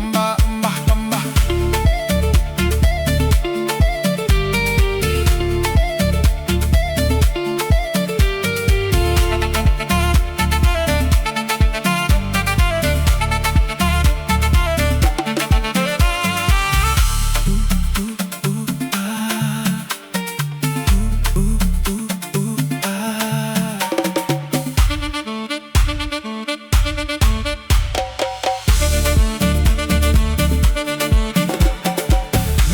Amba, amba, amba.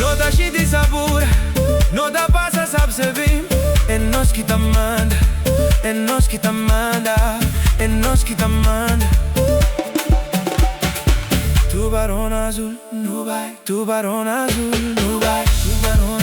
No da și de sabor, no da pasa sab se vim. En nos qui t'amanda, en nos qui t'amanda, en nos qui t'amanda. Tu barón azul, no vai, tu barón azul, no vai, tu barón